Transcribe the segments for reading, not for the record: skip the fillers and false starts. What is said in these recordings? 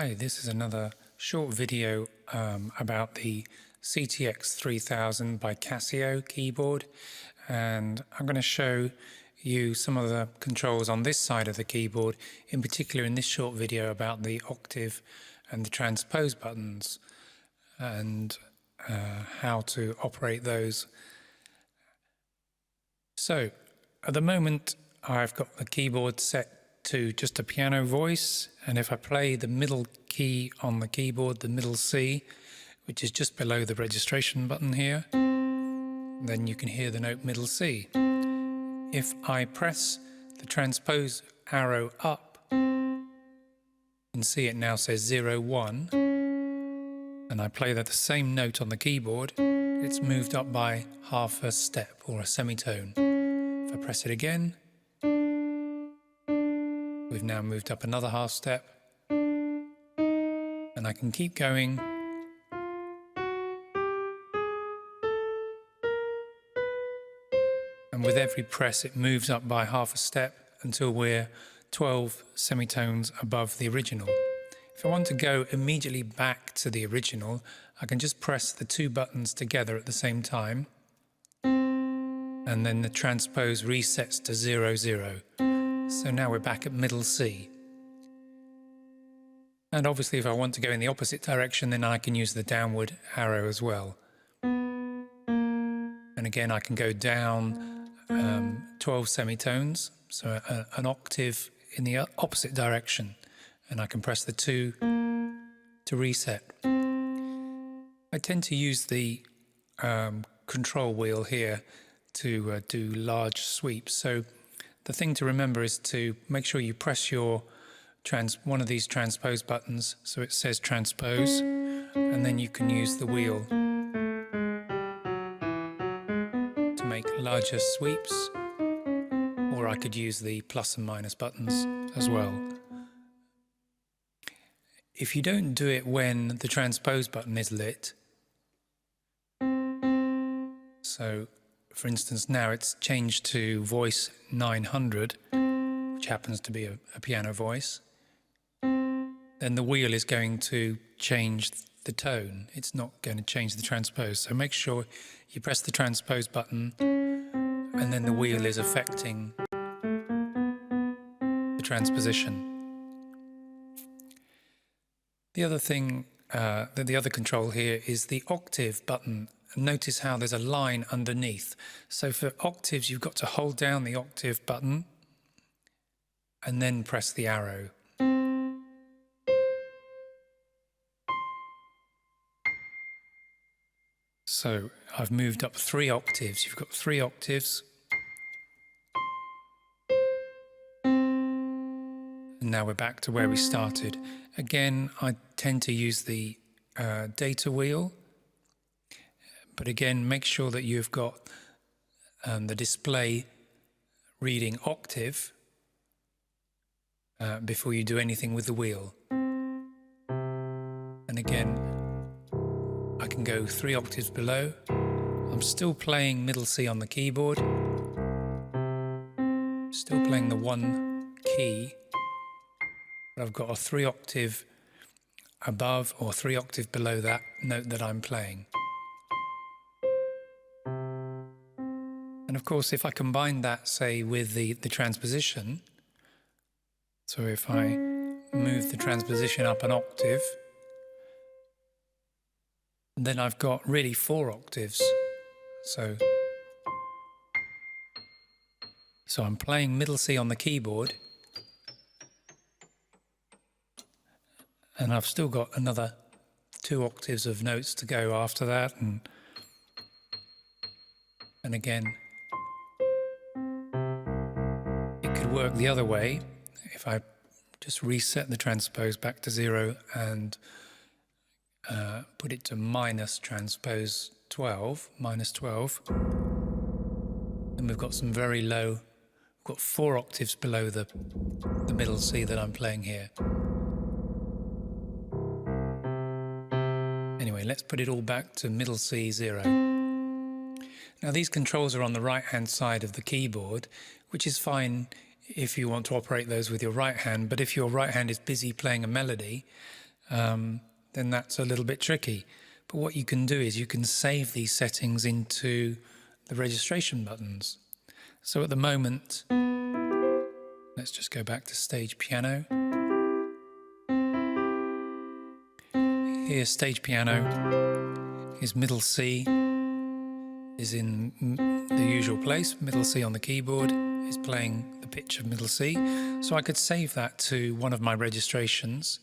Hi, this is another short video about the CTX 3000 by Casio keyboard, and I'm going to show you some of the controls on this side of the keyboard, in particular in this short video about the octave and the transpose buttons and how to operate those. So at the moment I've got the keyboard set to just a piano voice, and if I play the middle key on the keyboard, the middle C, which is just below the registration button here, then you can hear the note middle C. If I press the transpose arrow up, you can see it now says 0, 1, and I play that the same note on the keyboard, it's moved up by half a step or a semitone. If I press it again, we've now moved up another half step, and I can keep going. And with every press it moves up by half a step until we're 12 semitones above the original. If I want to go immediately back to the original, I can just press the two buttons together at the same time, and then the transpose resets to 0, 0. So now we're back at middle C. And obviously if I want to go in the opposite direction, then I can use the downward arrow as well. And again I can go down 12 semitones, so an octave in the opposite direction, and I can press the 2 to reset. I tend to use the control wheel here to do large sweeps. So the thing to remember is to make sure you press your one of these transpose buttons so it says transpose, and then you can use the wheel to make larger sweeps, or I could use the plus and minus buttons as well. If you don't do it when the transpose button is lit, so for instance now it's changed to voice 900, which happens to be a piano voice, then the wheel is going to change the tone. It's not going to change the transpose. So make sure you press the transpose button and then the wheel is affecting the transposition. The other thing, the other control here is the octave button. Notice how there's a line underneath. So for octaves you've got to hold down the octave button and then press the arrow. So I've moved up 3 octaves. You've got 3 octaves. And now we're back to where we started. Again, I tend to use the data wheel. But again, make sure that you've got the display reading octave before you do anything with the wheel. And again, I can go 3 octaves below. I'm still playing middle C on the keyboard, still playing the 1 key, but I've got a 3 octave above or 3 octave below that note that I'm playing. And of course, if I combine that, say, with the transposition, so if I move the transposition up an octave, then I've got really 4 octaves. So I'm playing middle C on the keyboard, and I've still got another 2 octaves of notes to go after that, and again, it could work the other way if I just reset the transpose back to 0 and put it to minus transpose 12, minus 12. And we've got some very low, we've got 4 octaves below the middle C that I'm playing here. Anyway, let's put it all back to middle C, 0. Now these controls are on the right hand side of the keyboard, which is fine if you want to operate those with your right hand, but if your right hand is busy playing a melody, then that's a little bit tricky. But what you can do is you can save these settings into the registration buttons. So at the moment, let's just go back to stage piano. Here, stage piano is middle C, is in the usual place. Middle C on the keyboard is playing the pitch of middle C. So I could save that to one of my registrations.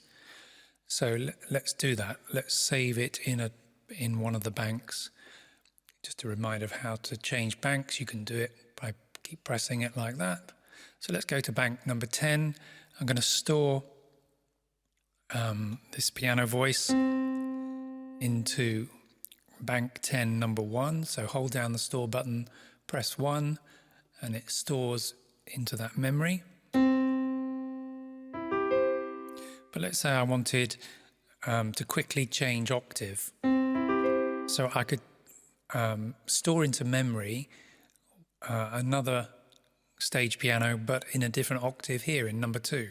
So let's do that. Let's save it in one of the banks. Just a reminder of how to change banks. You can do it by keep pressing it like that. So let's go to bank number 10. I'm going to store this piano voice into bank 10 number 1. So hold down the store button, press 1, and it stores into that memory. But let's say I wanted to quickly change octave. So I could store into memory another stage piano, but in a different octave here in number 2.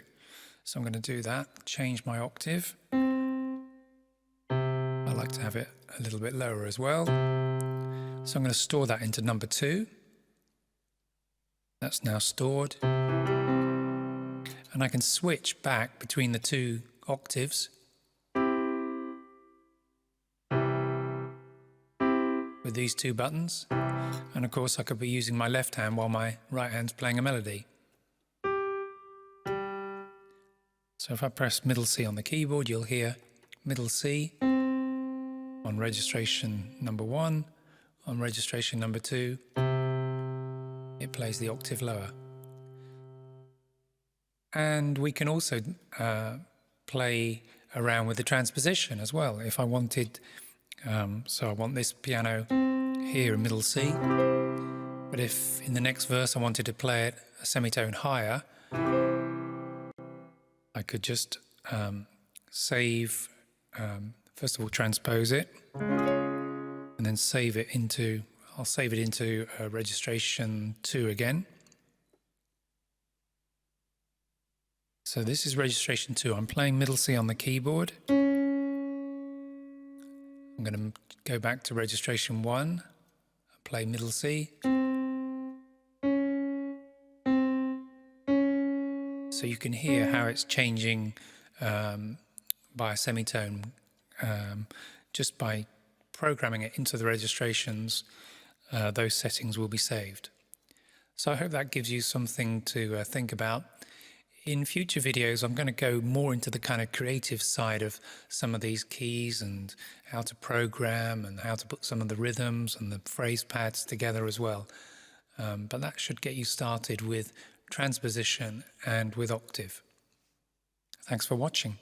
So I'm going to do that, change my octave. I like to have it a little bit lower as well. So I'm going to store that into number 2. That's now stored. And I can switch back between the 2 octaves with these 2 buttons. And of course I could be using my left hand while my right hand's playing a melody. So if I press middle C on the keyboard, you'll hear middle C on registration number 1. On registration number 2, it plays the octave lower. And we can also play around with the transposition as well. If I wanted, so I want this piano here in middle C, but if in the next verse I wanted to play it a semitone higher, I could just save, first of all transpose it, and then save it into, I'll save it into registration 2 again. So this is registration 2. I'm playing middle C on the keyboard. I'm going to go back to registration 1, play middle C. So you can hear how it's changing by a semitone. Just by programming it into the registrations, those settings will be saved. So I hope that gives you something to think about. In future videos, I'm going to go more into the kind of creative side of some of these keys and how to program and how to put some of the rhythms and the phrase pads together as well. But that should get you started with transposition and with octave. Thanks for watching.